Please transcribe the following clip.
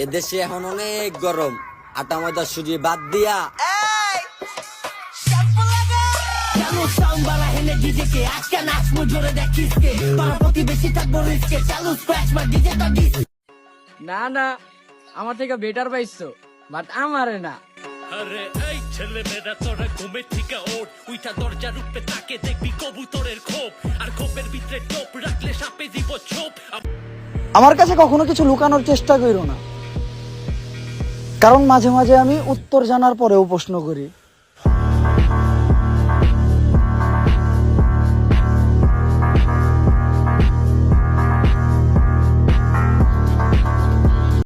এদেশে এখন অনেক গরম, আটা ময়দা সুজি বাদ দিয়া না না, আমার থেকে বেটার পাইছো, বাট আমারে না। আরে এই ছেলে মেয়েরা তোরা ঘুমে থেকে ওঠ, উইঠা দরজার উপরে তাকে দেখবি কবুতরের খোপ, আর খোপের ভিতরে টোপ রাখলে সাপে দিব ছোপ। আমার কাছে কখনো কিছু লুকানোর চেষ্টা করো না, কারণ মাঝে মাঝে আমি উত্তর জানার পরেও প্রশ্ন করি।